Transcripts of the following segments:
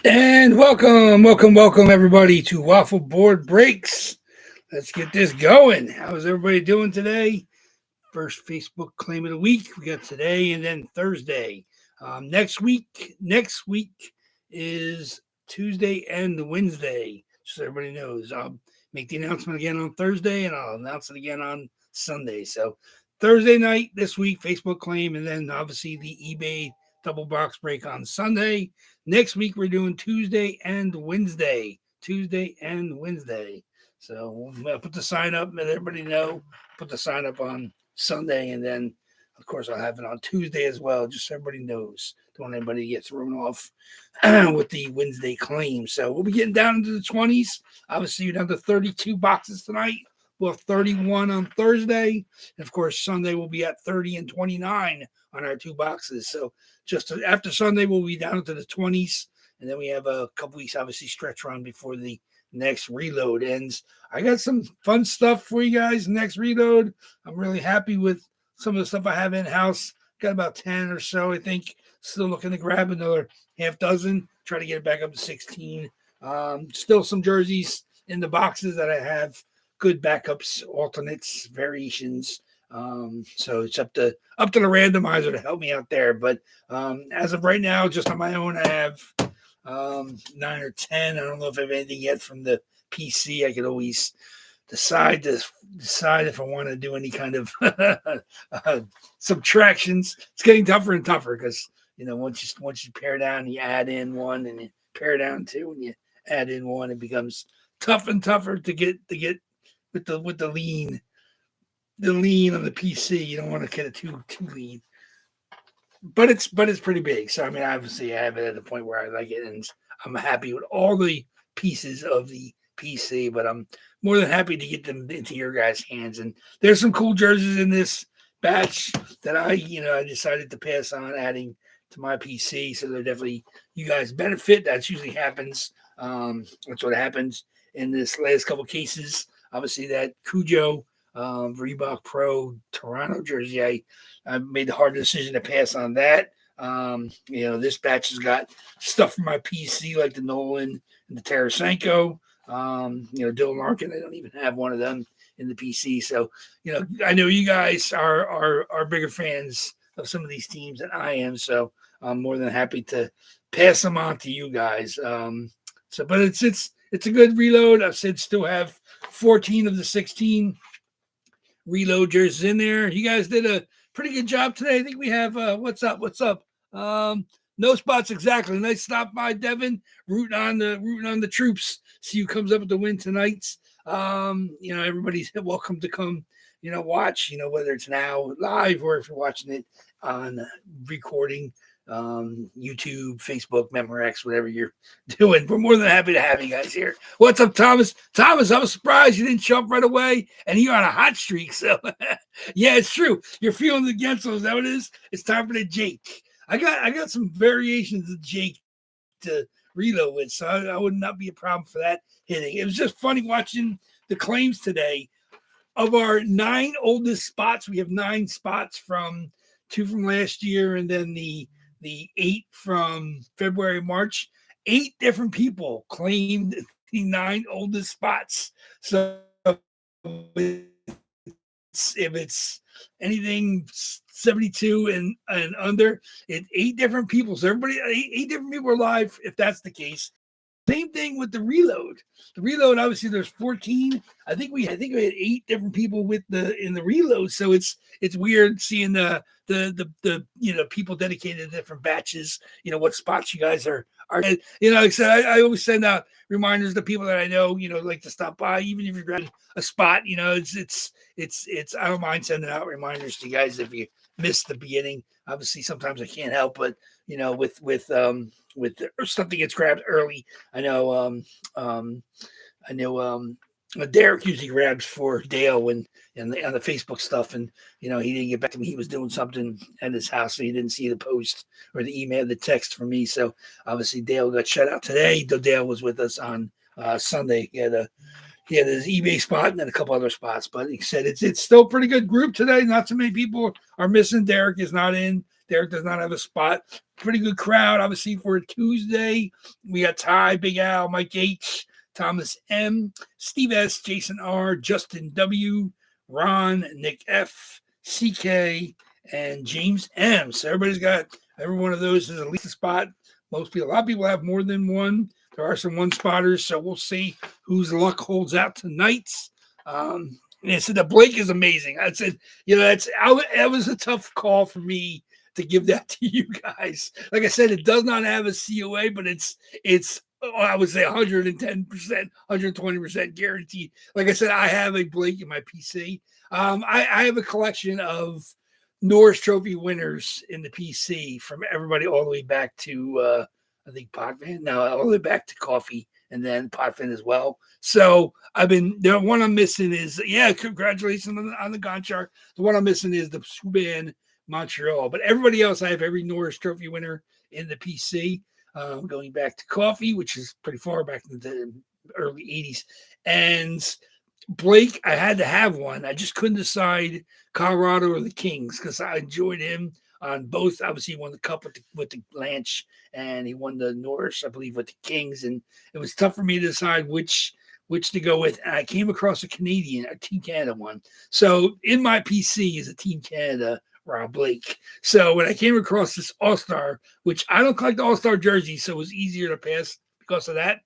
And welcome everybody to Waffle Board Breaks. Let's get this going. How's everybody doing today? First Facebook claim of the week. We got today and then Thursday. Next week is Tuesday and Wednesday. So everybody knows. I'll make the announcement again on Thursday and I'll announce it again on Sunday. So Thursday night this week, Facebook claim, and then obviously the eBay double box break on Sunday. Next week, we're doing Tuesday and Wednesday. So we'll put the sign up and let everybody know. Put the sign up on Sunday, and then, of course, I'll have it on Tuesday as well, just so everybody knows. Don't want anybody to get thrown off with the Wednesday claim. So we'll be getting down into the 20s. Obviously, you're down to 32 boxes tonight. We'll have 31 on Thursday. And, of course, Sunday will be at 30 and 29 on our two boxes. So just after Sunday, we'll be down into the 20s. And then we have a couple weeks, obviously, stretch run before the next reload ends. I got some fun stuff for you guys next reload. I'm really happy with some of the stuff I have in-house. Got about 10 or so, I think. Still looking to grab another half dozen. Try to get it back up to 16. Still some jerseys in the boxes that I have. Good backups, alternates, variations. So it's up to the randomizer to help me out there. But as of right now, just on my own, I have 9 or 10. I don't know if I have anything yet from the PC. I could always decide if I want to do any kind of subtractions. It's getting tougher and tougher because once you pare down, you add in one, and you pare down two, and you add in one. It becomes tough and tougher to get with the lean on the PC. You don't want to get it too lean, but it's pretty big. So I mean, obviously, I have it at the point where I like it, and I'm happy with all the pieces of the PC. But I'm more than happy to get them into your guys' hands. And there's some cool jerseys in this batch that I decided to pass on adding to my PC. So they're definitely you guys benefit. That usually happens. That's what happens in this last couple cases. Obviously, that Cujo Reebok Pro Toronto jersey, I made the hard decision to pass on that. This batch has got stuff from my PC like the Nolan and the Tarasenko. Dylan Larkin, I don't even have one of them in the PC. So, I know you guys are bigger fans of some of these teams than I am. So I'm more than happy to pass them on to you guys. But it's a good reload. I said still have 14 of the 16 reload jerseys in there. You guys did a pretty good job today. I think we have what's up? No spots exactly. Nice stop by Devin, rooting on the troops. See who comes up with the win tonight. Everybody's welcome to come, watch, whether it's now live or if you're watching it on recording. YouTube, Facebook, Memorex, whatever you're doing. We're more than happy to have you guys here. What's up, Thomas? Thomas, I was surprised you didn't show up right away, and you're on a hot streak. So, yeah, it's true. You're feeling the Gensel. Is that what it is? It's time for the Jake. I got some variations of Jake to reload with, so I would not be a problem for that hitting. It was just funny watching the claims today. Of our 9 oldest spots, we have 9 spots from 2 from last year, and then the 8 from February, March. 8 different people claimed the 9 oldest spots. So if it's anything 72 and under, it's 8 different people. So everybody, 8 different people are live. If that's the case, same thing with the reload. The reload, obviously, there's 14. I think we had 8 different people in the reload. So it's weird seeing the people dedicated to different batches. What spots you guys are. Like I said, I always send out reminders to people that I know. Like to stop by, even if you're grabbing a spot. It's I don't mind sending out reminders to you guys if you missed the beginning. Obviously, sometimes I can't help, but with something gets grabbed early. I know Derek usually grabs for Dale on the Facebook stuff, and he didn't get back to me. He was doing something at his house, so he didn't see the post or the email, the text from me. So obviously Dale got shut out today. Dale was with us on Sunday. He had his eBay spot and then a couple other spots, but he said it's still a pretty good group today. Not so many people are missing. Derek is not in. Derek does not have a spot. Pretty good crowd, obviously, for a Tuesday. We got Ty, Big Al, Mike H, Thomas M, Steve S, Jason R, Justin W, Ron, Nick F, CK, and James M. So everybody's got, every one of those is at least a spot. A lot of people have more than one. There are some one spotters, so we'll see whose luck holds out tonight. And I said that Blake is amazing. I said, that was a tough call for me to give that to you guys. Like I said, it does not have a COA, but it's I would say 110%, 120% guaranteed. Like I said, I have a Blake in my PC. I have a collection of Norris Trophy winners in the PC from everybody all the way back to I think Potvin. No, all the way back to Coffee, and then Potvin as well. So the one I'm missing is, congratulations on the Gonchar. The one I'm missing is the Subban Montreal. But everybody else, I have every Norris Trophy winner in the PC, going back to Coffee, which is pretty far back in the early 80s. And Blake, I had to have one. I just couldn't decide Colorado or the Kings because I enjoyed him on both. Obviously, he won the Cup with the Blanche, and he won the Norris, I believe, with the Kings. And it was tough for me to decide which to go with. And I came across a Team Canada one. So in my PC is a Team Canada Rob Blake. So when I came across this All-Star, which I don't collect the All-Star jersey, so it was easier to pass because of that.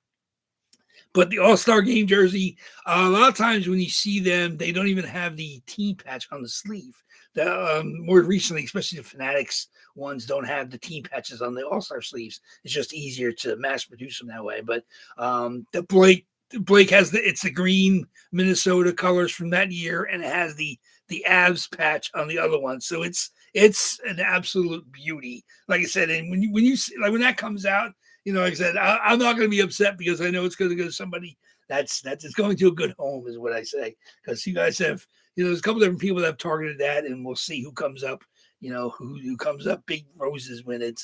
But the All-Star game jersey, a lot of times when you see them, they don't even have the team patch on the sleeve. More recently, especially the Fanatics ones, don't have the team patches on the All-Star sleeves. It's just easier to mass produce them that way. But the Blake has it's the green Minnesota colors from that year, and it has the Avs patch on the other one. So it's an absolute beauty. Like I said, and when you see, like when that comes out, like I said, I'm not going to be upset because I know it's going to go to somebody that's going to a good home, is what I say. Because you guys have, there's a couple different people that have targeted that, and we'll see who comes up. Who comes up big roses when it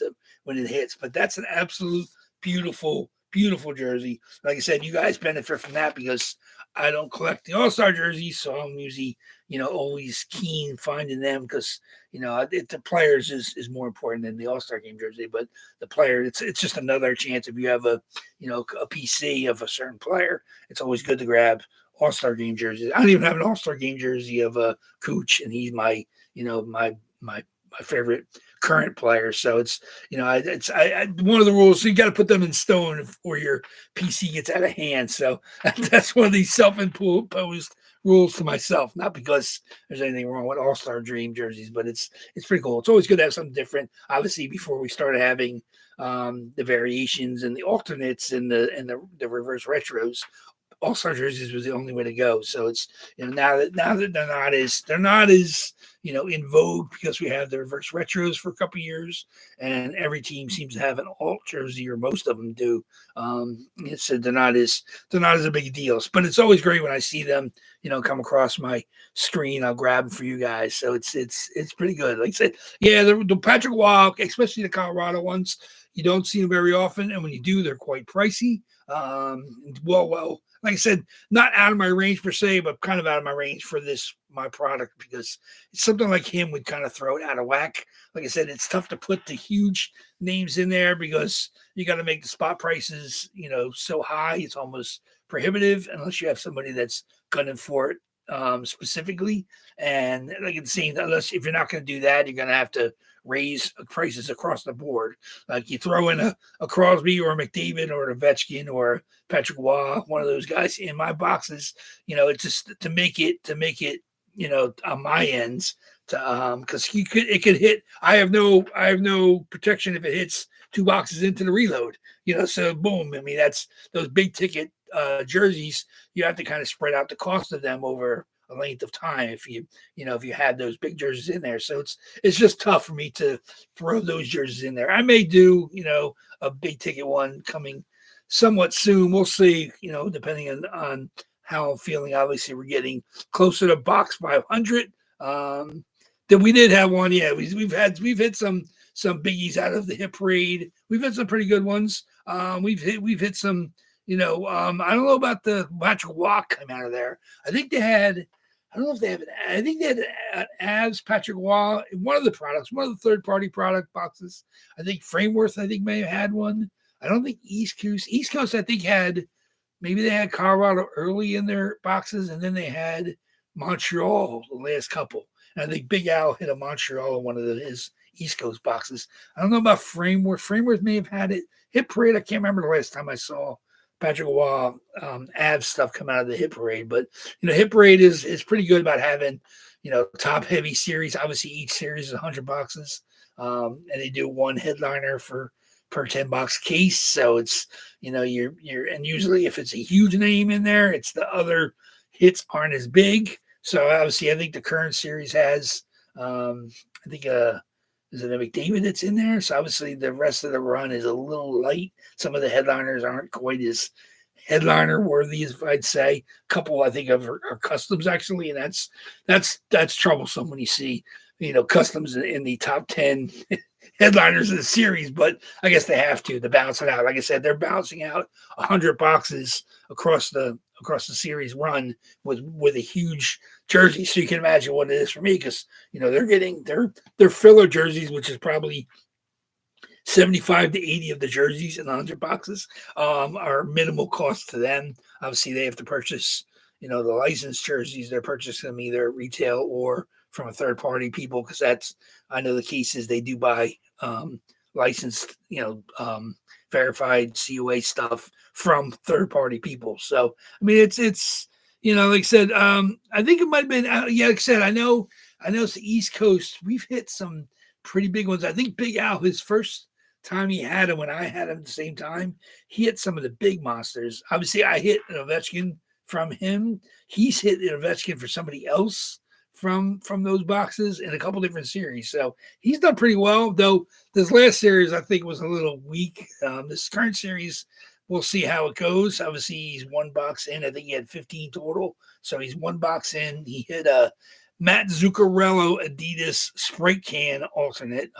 hits. But that's an absolute beautiful, beautiful jersey. Like I said, you guys benefit from that because I don't collect the All-Star jerseys, so I'm usually always keen finding them because the players is more important than the All-Star game jersey. But the player, it's just another chance. If you have a PC of a certain player, it's always good to grab All-Star game jerseys. I don't even have an All-Star game jersey of a Cooch, and he's my my favorite current player. So it's one of the rules. So you got to put them in stone or your PC gets out of hand. So that's one of these self-imposed rules to myself, not because there's anything wrong with All-Star Dream jerseys, but it's pretty cool. It's always good to have something different. Obviously, before we started having the variations and the alternates and the reverse retros, All-Star jerseys was the only way to go. So it's now that they're not as in vogue because we have the reverse retros for a couple of years, and every team seems to have an alt jersey, or most of them do. So they're not as a big deal. But it's always great when I see them come across my screen. I'll grab them for you guys. So it's pretty good. Like I said, the Patrick Waugh, especially the Colorado ones, you don't see them very often, and when you do, they're quite pricey. Well, like I said, not out of my range per se, but kind of out of my range for my product, because something like him would kind of throw it out of whack. Like I said, it's tough to put the huge names in there because you got to make the spot prices, so high. It's almost prohibitive unless you have somebody that's gunning for it specifically. And like it's saying, if you're not going to do that, you're going to have to raise prices across the board. Like you throw in a Crosby or a McDavid or a Ovechkin or Patrick Waugh, one of those guys in my boxes, it's just to make it on my ends to because it could hit. I have no protection if it hits 2 boxes into the reload, so boom. I mean, that's those big ticket jerseys. You have to kind of spread out the cost of them over a length of time if you had those big jerseys in there. So it's just tough for me to throw those jerseys in there. I may do a big ticket one coming somewhat soon. We'll see, depending on how I'm feeling. Obviously, we're getting closer to box 500. Then we did have one. Yeah, we've hit some biggies out of the hit parade. We've hit some pretty good ones. We've hit some. I don't know about the Patrick Waugh come out of there. I think they had I don't know if they have it. I think they had Avs, Patrick Waugh, one of the products, one of the third-party product boxes. I think Frameworth, I think, may have had one. I don't think East Coast. East Coast, I think, maybe they had Colorado early in their boxes, and then they had Montreal the last couple. And I think Big Al hit a Montreal in one of his East Coast boxes. I don't know about Frameworth. Frameworth may have had it. Hit Parade, I can't remember the last time I saw Patrick Waugh Avs stuff come out of the Hit Parade. But, Hit Parade is pretty good about having, top heavy series. Obviously, each series is 100 boxes. And they do one headliner per 10 box case. So it's, and usually if it's a huge name in there, it's the other hits aren't as big. So obviously, I think the current series has, I think, is it a McDavid that's in there? So obviously the rest of the run is a little light. Some of the headliners aren't quite as headliner worthy, as I'd say. A couple, I think, of are customs actually, and that's troublesome when you see, customs in the top 10 headliners of the series. But I guess they have to balance it out. Like I said, they're balancing out 100 boxes across the series run with a huge jersey. So you can imagine what it is for me, because they're getting their filler jerseys, which is probably 75 to 80 of the jerseys in the 100 boxes, are minimal cost to them. Obviously, they have to purchase the licensed jerseys. They're purchasing them either retail or from a third party people, because I know the cases they do buy licensed, verified COA stuff from third party people. So I mean, it's like I said, I think it might have been, like I said, I know it's the East Coast. We've hit some pretty big ones. I think Big Al, his first time he had him, when I had him at the same time, he hit some of the big monsters. Obviously, I hit an Ovechkin from him. He's hit an Ovechkin for somebody else from those boxes in a couple different series. So he's done pretty well, though this last series I think was a little weak. This current series, we'll see how it goes. Obviously, he's one box in. I think he had 15 total. So he's one box in. He hit a Matt Zuccarello Adidas Sprite can alternate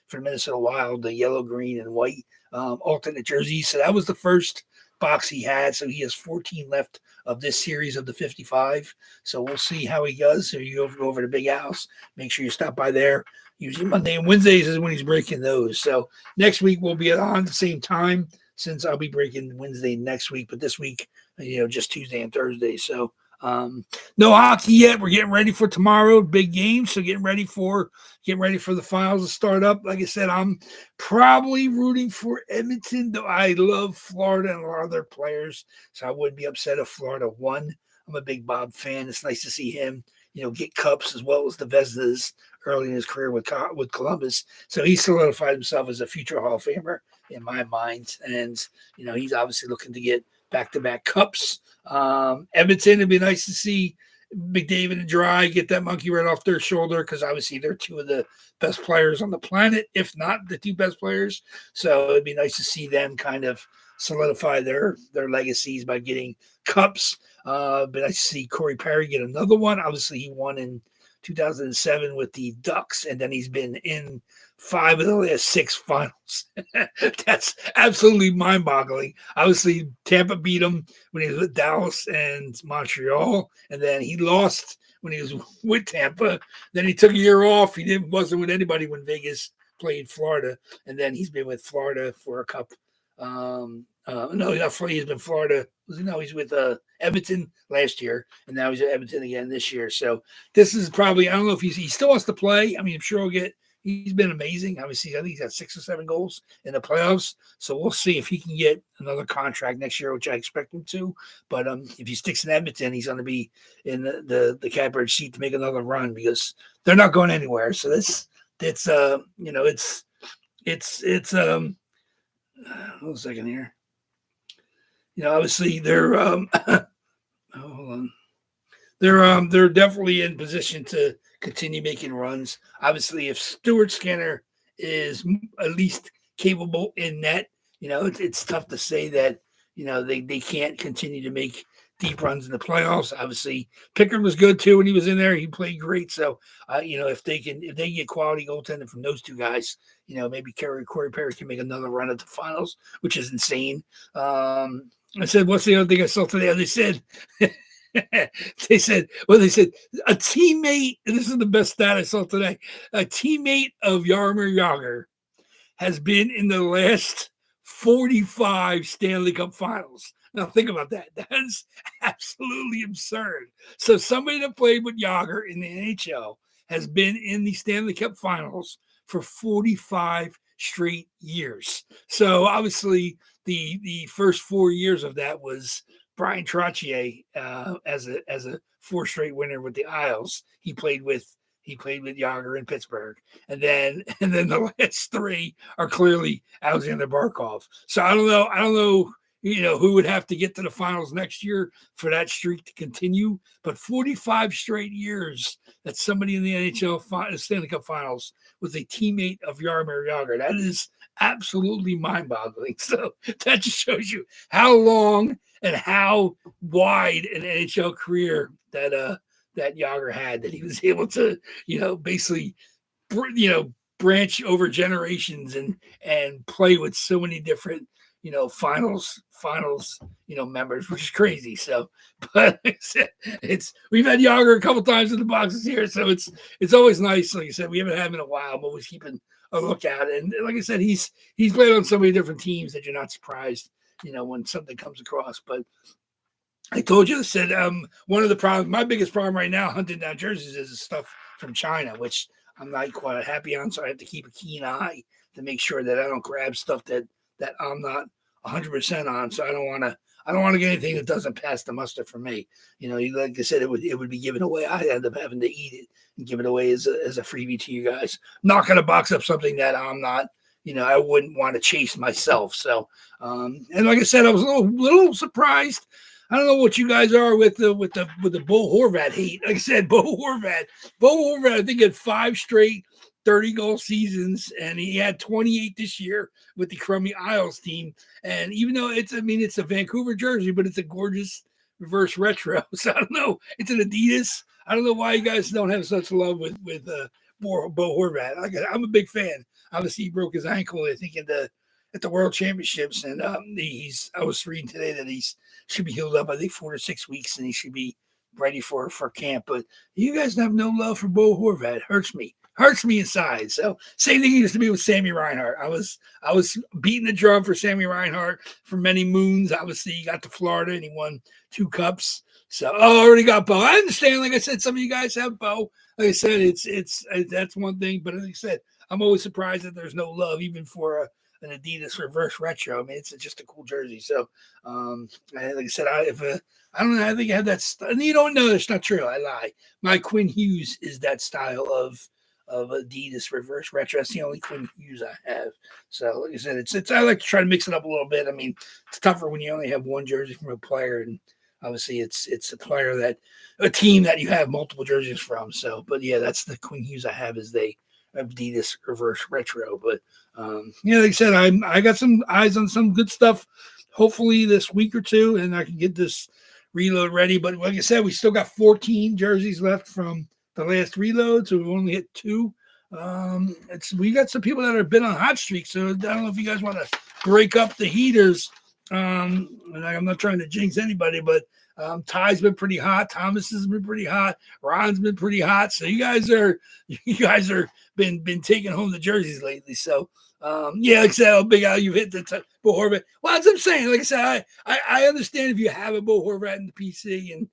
for Minnesota Wild, the yellow, green, and white alternate jersey. So that was the first box he had. So he has 14 left of this series of the 55. So we'll see how he does. So you go over to Big House. Make sure you stop by there. Usually Monday and Wednesdays is when he's breaking those. So next week we'll be on the same time, since I'll be breaking Wednesday next week. But this week, just Tuesday and Thursday. So no hockey yet. We're getting ready for tomorrow, big game. So getting ready for the finals to start up. Like I said, I'm probably rooting for Edmonton, though I love Florida and a lot of their players. So I wouldn't be upset if Florida won. I'm a big Bob fan. It's nice to see him, get cups as well as the Vezinas early in his career with Columbus. So he solidified himself as a future Hall of Famer in my mind. And, he's obviously looking to get back-to-back cups. Edmonton, it'd be nice to see McDavid and Dry get that monkey right off their shoulder, because obviously they're two of the best players on the planet, if not the two best players. So it'd be nice to see them kind of solidify their legacies by getting cups. But I see Corey Perry get another one. Obviously, he won in 2007 with the Ducks, and then he's been in 5 of the last 6 finals. That's absolutely mind-boggling. Obviously, Tampa beat him when he was with Dallas and Montreal, and then he lost when he was with Tampa. Then he took a year off. He wasn't with anybody when Vegas played Florida, and then he's been with Florida for a cup. No, he's been Florida. No, he's with Edmonton last year, and now he's at Edmonton again this year. So this is probably, I don't know if he still wants to play. I mean, I'm sure he's been amazing. Obviously, I think he's got 6 or 7 goals in the playoffs. So we'll see if he can get another contract next year, which I expect him to. But if he sticks in Edmonton, he's going to be in the catbird seat to make another run, because they're not going anywhere. So hold on a second here. Obviously they're hold on. They're definitely in position to continue making runs. Obviously, if Stuart Skinner is at least capable in net, it's tough to say that they can't continue to make deep runs in the playoffs. Obviously, Pickard was good too when he was in there. He played great. So, if they can get quality goaltending from those two guys, maybe Corey Perry can make another run at the finals, which is insane. I said, what's the other thing I saw today? They said they said, well, they said a teammate, and this is the best stat I saw today, a teammate of Yarmer Yager has been in the last 45 Stanley Cup finals. Now think about that. That's absolutely absurd. So somebody that played with Yager in the NHL has been in the Stanley Cup finals for 45 straight years. So obviously the first 4 years of that was Brian Trottier as a 4 straight winner with the Isles. He played with Yager in Pittsburgh, and then the last 3 are clearly Alexander Barkov. So I don't know, who would have to get to the finals next year for that streak to continue. But 45 straight years that somebody in the NHL Stanley Cup Finals was a teammate of Jaromir Jagr. That is absolutely mind-boggling. So that just shows you how long and how wide an NHL career that Jagr had, that he was able to, basically, branch over generations and play with so many different, finals, members, which is crazy. So, but we've had Jagr a couple times in the boxes here, so it's always nice. Like I said, we haven't had him in a while. I'm always keeping a lookout, and like I said, he's played on so many different teams that you're not surprised, when something comes across. But I told you, I said, one of the problems, my biggest problem right now hunting down jerseys is the stuff from China, which I'm not quite happy on. So I have to keep a keen eye to make sure that I don't grab stuff that I'm not 100% on. So I don't want to get anything that doesn't pass the muster for me. Like I said, it would be given away. I'd end up having to eat it and give it away as a freebie to you guys. I'm not going to box up something that I'm not, I wouldn't want to chase myself. So, and like I said, I was a little surprised. I don't know what you guys are with the Bo Horvat hate. Like I said, Bo Horvat, I think had 5 straight 30-goal seasons, and he had 28 this year with the crummy Isles team. And even though it's a Vancouver jersey, but it's a gorgeous reverse retro. So I don't know. It's an Adidas. I don't know why you guys don't have such love with Bo Horvat. I'm a big fan. Obviously, he broke his ankle, I think, at the World Championships, and I was reading today that he should be healed up, I think, 4 to 6 weeks, and he should be ready for camp. But you guys have no love for Bo Horvat. Hurts me inside. So same thing used to be with Sammy Reinhart. I was beating the drum for Sammy Reinhart for many moons. Obviously, he got to Florida and he won 2 cups. So I already got Bo. I understand. Like I said, some of you guys have Bo. Like I said, it's that's one thing. But like I said, I'm always surprised that there's no love even for an Adidas reverse retro. I mean, it's just a cool jersey. So, like I said, I don't know. I think I had that. And you don't know that's not true. I lie. My Quinn Hughes is that style of Adidas reverse retro. That's the only Quinn Hughes I have. So, like I said, it's I like to try to mix it up a little bit. I mean, it's tougher when you only have one jersey from a player, and obviously it's a team that you have multiple jerseys from. So, but yeah, that's the Quinn Hughes I have is the Adidas reverse retro. But like I said, I got some eyes on some good stuff hopefully this week or two, and I can get this reload ready. But like I said, we still got 14 jerseys left from the last reload, so we've only hit 2. We got some people that have been on hot streaks, so I don't know if you guys want to break up the heaters. And I'm not trying to jinx anybody, but Ty's been pretty hot. Thomas has been pretty hot. Ron's been pretty hot. So you guys are been taking home the jerseys lately. So like I said, Big Al, you've hit the Bo Horvat. Well, that's what I'm saying. Like I said, I understand if you have a Bo Horvat in the PC, and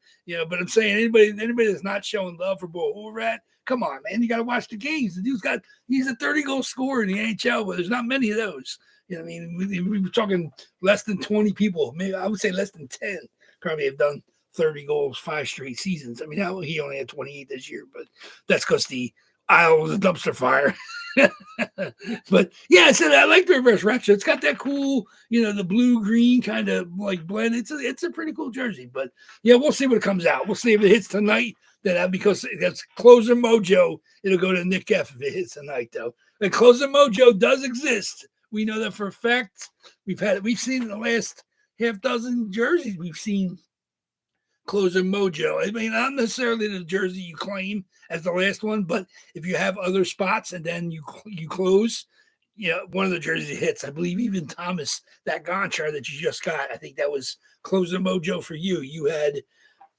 but I'm saying anybody that's not showing love for Bo Horvat, come on, man, you got to watch the games. The he's a 30-goal scorer in the NHL, but there's not many of those. I mean, we were talking less than 20 people. Maybe I would say less than 10 probably have done 30 goals 5 straight seasons. I mean, he only had 28 this year, but that's because the Isle was a dumpster fire. But yeah, I said I like the reverse retro. It's got that cool, the blue-green kind of like blend. It's a pretty cool jersey. But yeah, we'll see what comes out. We'll see if it hits tonight. Because that's Closer Mojo. It'll go to Nick F if it hits tonight, though. And Closer Mojo does exist. We know that for a fact. We've seen in the last half dozen jerseys, we've seen Closer Mojo. I mean, not necessarily the jersey you claim as the last one, but if you have other spots and then you close, one of the jerseys hits. I believe even Thomas, that Gonchar that you just got, I think that was Closer Mojo for you. You had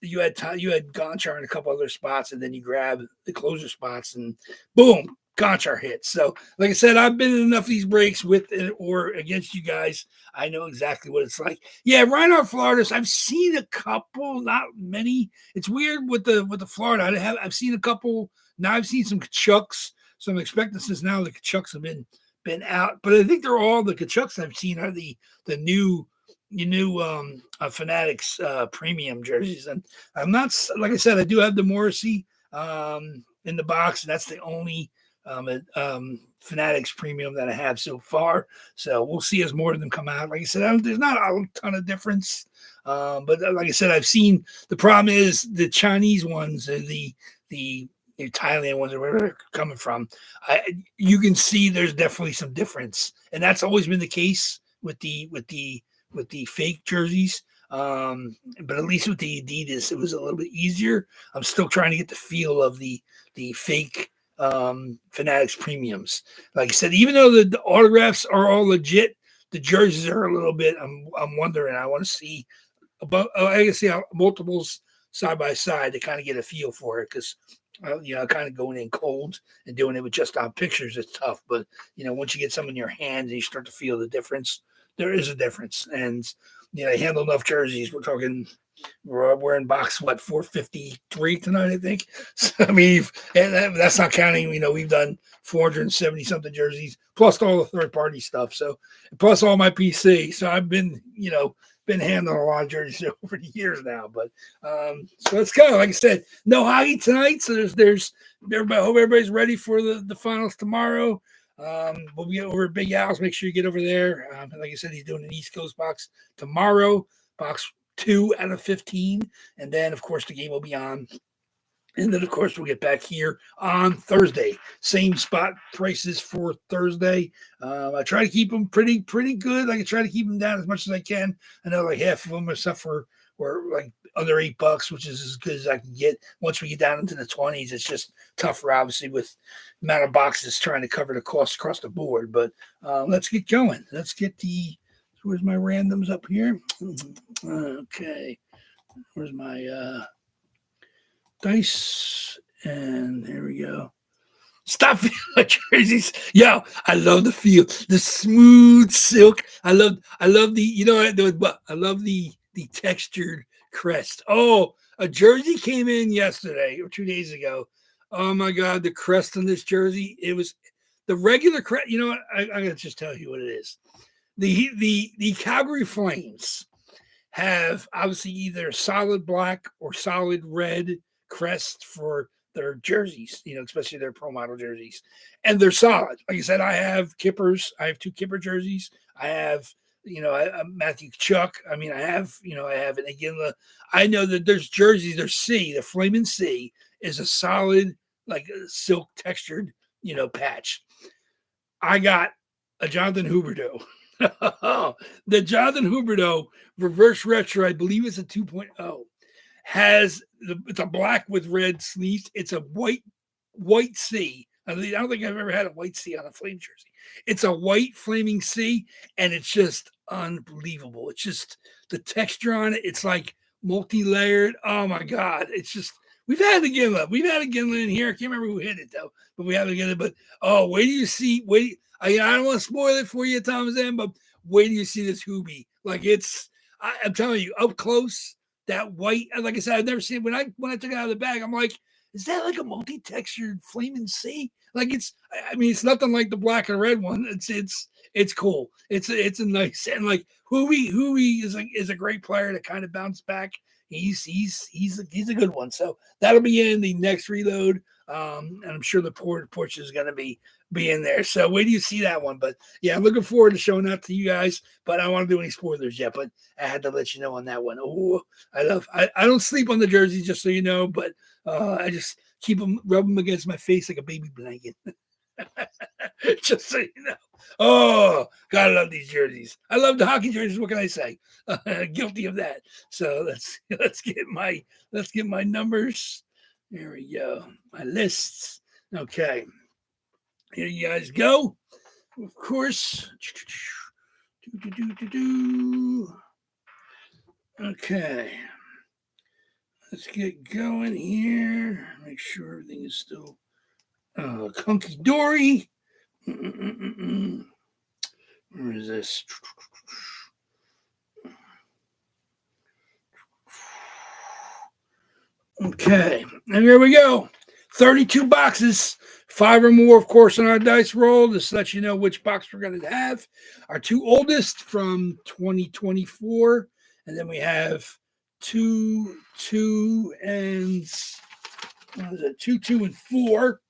you had Gonchar in a couple other spots, and then you grab the closer spots, and boom, Gonchar hits. So, like I said, I've been in enough of these breaks with it or against you guys. I know exactly what it's like. Yeah, Reinhardt Floridas. I've seen a couple, not many. It's weird with the Florida. I've seen a couple. Now I've seen some Kachucks. So I'm expecting since now the Kachucks have been out, but I think they're all the Kachucks I've seen are the new Fanatics premium jerseys. And I'm not, like I said, I do have the Morrissey in the box, and that's the only Fanatics premium that I have so far. So we'll see as more of them come out. Like I said, there's not a ton of difference, but like I said, I've seen. The problem is the Chinese ones, the Thailand ones, or wherever they're coming from. You can see there's definitely some difference, and that's always been the case with the fake jerseys. But at least with the Adidas, it was a little bit easier. I'm still trying to get the feel of the fake Fanatics premiums. Like I said, even though the autographs are all legit, the jerseys are a little bit. I'm wondering. I want to see about. I can see how multiples side by side to kind of get a feel for it, because kind of going in cold and doing it with just on pictures, it's tough. But once you get some in your hands and you start to feel the difference, there is a difference. And I handle enough jerseys. We're in box 453 tonight, I think. So, I mean, and that's not counting. We've done 470 something jerseys plus all the third party stuff. So plus all my PC. So I've been handling a lot of jerseys over the years now. But so let's go. Like I said, no hockey tonight. So there's everybody. Hope everybody's ready for the finals tomorrow. We'll be over at Big Al's. Make sure you get over there. Like I said, he's doing an East Coast box tomorrow. Box 2 out of 15. And then, of course, the game will be on. And then, of course, we'll get back here on Thursday. Same spot prices for Thursday. I try to keep them pretty good. I try to keep them down as much as I can. I know like half of them are stuff for like under $8, which is as good as I can get. Once we get down into the 20s, it's just tougher, obviously, with the amount of boxes trying to cover the cost across the board. But let's get going. Let's get where's my randoms up here? Okay. Where's my dice? And there we go. Stop feeling like jerseys. Yo, I love the feel. The smooth silk. I love the, I love the textured crest. Oh, a jersey came in yesterday or 2 days ago. Oh my God, the crest on this jersey. It was the regular crest. You know what? I'm gonna just tell you what it is. The Calgary Flames have obviously either solid black or solid red crest for their jerseys, especially their pro model jerseys. And they're solid. Like I said, I have Kippers. I have 2 Kipper jerseys. I have, Matthew Chuck. I mean, I have it again. I know that there's jerseys, there's the Flamin' C is a solid, like silk textured, patch. I got a Jonathan Huberdeau. The Jonathan Huberdeau reverse retro, I believe it's a 2.0. It's a black with red sleeves. It's a white C. I don't think I've ever had a white C on a Flame jersey. It's a white flaming C, and it's just unbelievable. It's just the texture on it. It's like multi-layered. Oh my God! It's just we've had a Ginla. We've had a Ginla in here. I can't remember who hit it though, but we have a Ginla. But wait till you see. I don't want to spoil it for you, Thomas M. But wait till you see this Hoobie. Like I'm telling you, up close. That white, like I said, I've never seen it. When I took it out of the bag, I'm like, is that like a multi-textured Flamin' C? Like it's nothing like the black and red one. It's cool. It's a nice, and like Hoobie is a great player to kind of bounce back. He's a good one. So that'll be in the next reload. And I'm sure the porch is going to be in there. So wait till you see that one. But yeah, I'm looking forward to showing that to you guys. But I don't want to do any spoilers yet. But I had to let you know on that one. Oh, I don't sleep on the jersey, just so you know. But I just rub them against my face like a baby blanket. Just so you know. Oh, God, I love these jerseys. I love the hockey jerseys. What can I say? Guilty of that. So let's get my numbers. There we go. My lists. Okay. Here you guys go. Of course. Okay. Let's get going here. Make sure everything is still hunky dory. Where is this? Okay, and here we go. 32 boxes, 5 or more, of course, on our dice roll. This lets you know which box we're going to have. Our 2 oldest from 2024, and then we have 2, 2, and what is it? 2, 2, and 4.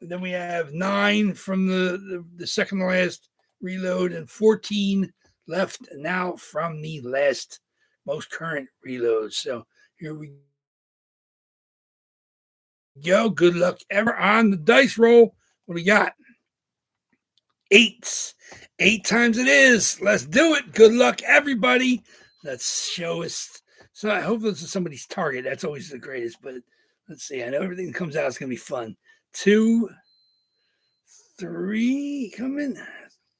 And then we have 9 from the second to last reload, and 14 left now from the last most current reload. So here we go. Good luck ever on the dice roll. What do we got? 8s. 8 times it is. Let's do it. Good luck, everybody. Let's show us. So I hope this is somebody's target. That's always the greatest. But let's see. I know everything that comes out is going to be fun. 2, 3 coming.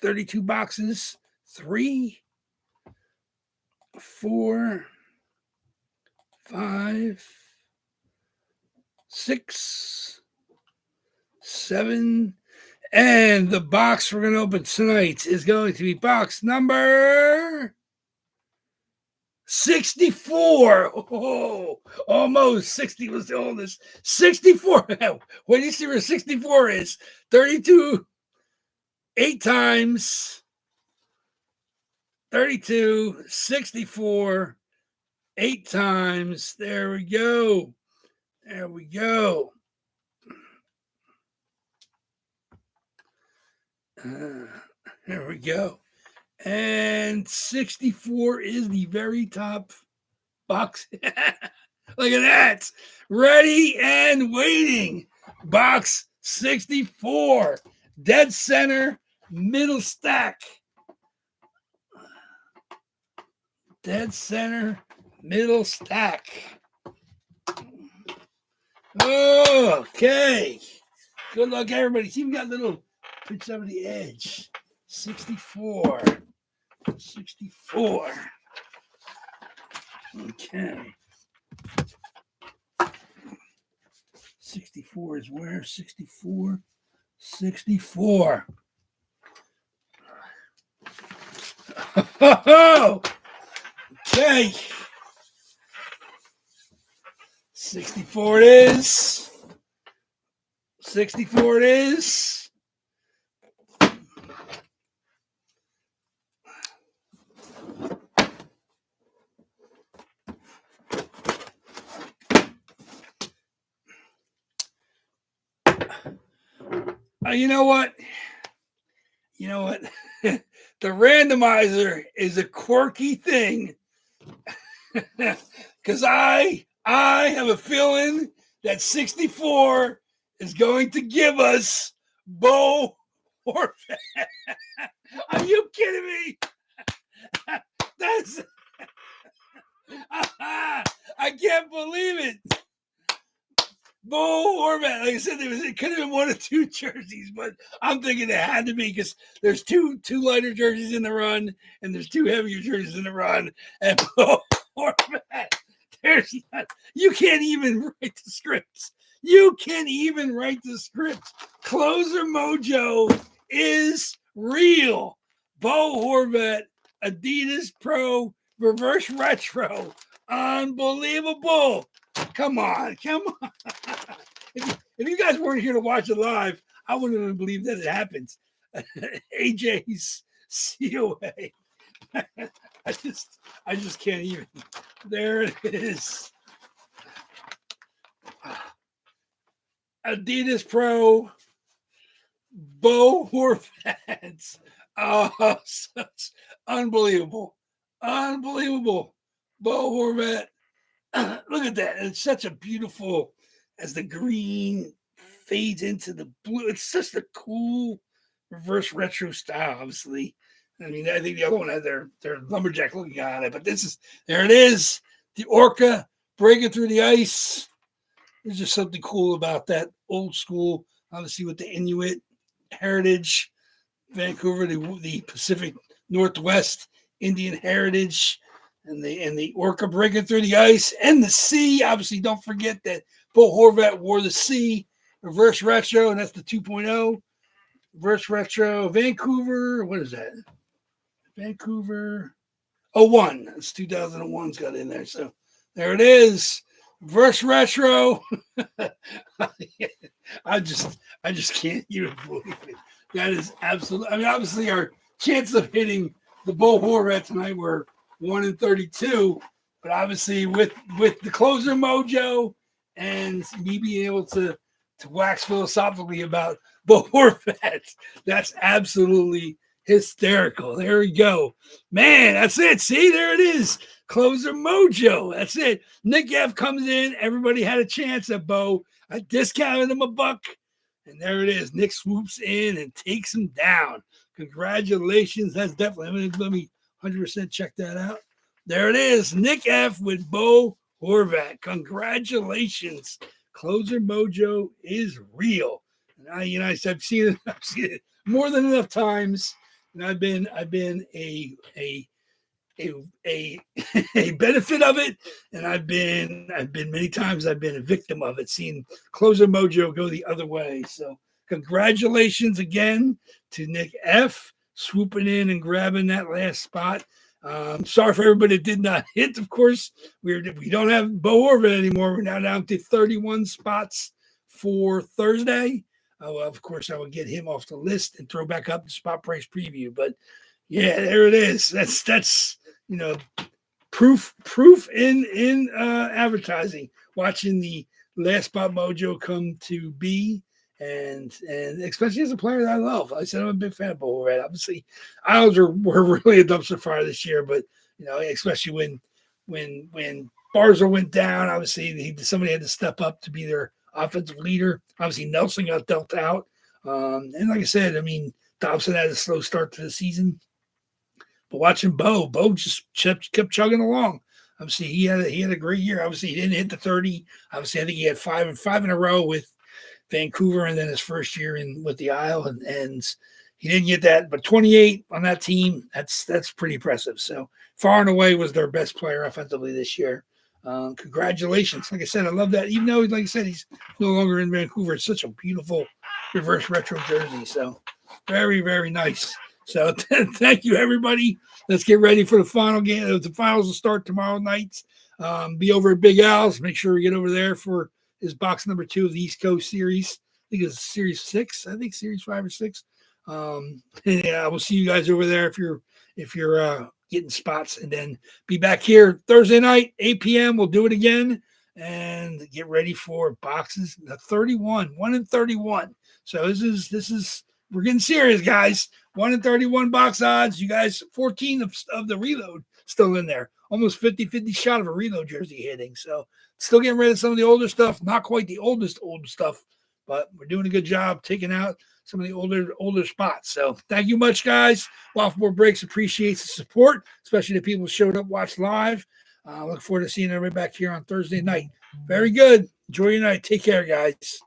32 boxes. 3, 4, 5, 6, 7, and the box we're going to open tonight is going to be box number 64. Oh, almost 60 was the oldest. 64. What do you see where 64 is? 32, 8 times. 32, 64, 8 times. There we go. There we go. There we go. And 64 is the very top box. Look at that. Ready and waiting. Box 64. Dead center, middle stack. Dead center, middle stack. Okay. Good luck, everybody. See, we got little bits over the edge. 64. 64. Okay. 64 is where? 64. 64. Oh, okay. 64 it is. 64 it is. You know what? You know what? The randomizer is a quirky thing. Because I have a feeling that 64 is going to give us Bo Horvat. Are you kidding me? That's I can't believe it. Bo Horvat, like I said, it could have been 1 or 2 jerseys, but I'm thinking it had to be because there's two lighter jerseys in the run and there's 2 heavier jerseys in the run. And Bo Horvat, you can't even write the scripts. You can't even write the script. Closer mojo is real. Bo Horvat, Adidas Pro, reverse retro. Unbelievable. Come on. If you guys weren't here to watch it live, I wouldn't even believe that it happened. AJ's COA. I just can't even. There it is. Adidas Pro, Bo Horvat. Oh, such unbelievable. Unbelievable. Bo Horvat. Look at that. It's such a beautiful, as the green fades into the blue. It's just a cool reverse retro style, obviously. I mean, I think the other one had their lumberjack looking on it, but there it is. The Orca breaking through the ice. There's just something cool about that old school, obviously with the Inuit heritage, Vancouver, the Pacific Northwest Indian heritage. and the Orca breaking through the ice and the C. Obviously, don't forget that Bo Horvat wore the C reverse retro, and that's the 2.0 reverse retro. Vancouver, what is that? Vancouver 01. That's 2001's got in there. So there it is. Reverse retro. I just can't even believe it. That is absolutely. I mean, obviously, our chances of hitting the Bo Horvat tonight were 1 in 32, but obviously with the closer mojo and me being able to wax philosophically about Bo Horvat, that's absolutely hysterical. There we go, man. That's it. See, there it is. Closer mojo. That's it. Nick F comes in. Everybody had a chance at Bo. I discounted him $1, and there it is. Nick swoops in and takes him down. Congratulations. That's definitely. Let me 100% check that out. There it is. Nick F with Bo Horvat. Congratulations. Closer mojo is real. And I've seen it more than enough times. And I've been a benefit of it, and I've been many times I've been a victim of it, seeing closer mojo go the other way. So congratulations again to Nick F swooping in and grabbing that last spot. Sorry for everybody that did not hit. Of course, we don't have Bo Horvat anymore. We're now down to 31 spots for Thursday. Of course, I will get him off the list and throw back up the spot price preview. But yeah, there it is. That's proof in advertising. Watching the last spot mojo come to be, and especially as a player that I love. I said I'm a big fan of Bo Horvat. Obviously, Isles were really a dumpster fire this year, but especially when Barza went down, obviously somebody had to step up to be their offensive leader. Obviously, Nelson got dealt out, and like I said, I mean, Dobson had a slow start to the season. But watching Bo just kept chugging along. Obviously, he had a great year. Obviously, he didn't hit the 30. Obviously, I think he had five in a row with Vancouver, and then his first year with the Isle, and he didn't get that. But 28 on that team, that's pretty impressive. So far and away was their best player offensively this year. Congratulations. Like I said, I love that. Even though, like I said, he's no longer in Vancouver, it's such a beautiful reverse retro jersey. So very, very nice. So thank you, everybody. Let's get ready for the final game. The finals will start tomorrow night. Be over at Big Al's. Make sure we get over there for his box number 2 of the East Coast series. I think it's series 6. I think series 5 or 6. Yeah, we'll see you guys over there if you're getting spots, and then be back here Thursday night, 8 p.m. We'll do it again and get ready for boxes 31, 1 in 31. So this is we're getting serious, guys. 1 in 31 box odds. You guys, 14 of the reload still in there. Almost 50-50 shot of a reload jersey hitting. So still getting rid of some of the older stuff. Not quite the old stuff, but we're doing a good job taking out some of the older spots. So thank you much, guys. WAFFLEBOARD Breaks appreciates the support, especially the people who showed up, watched live. Look forward to seeing everybody back here on Thursday night. Very good. Enjoy your night. Take care, guys.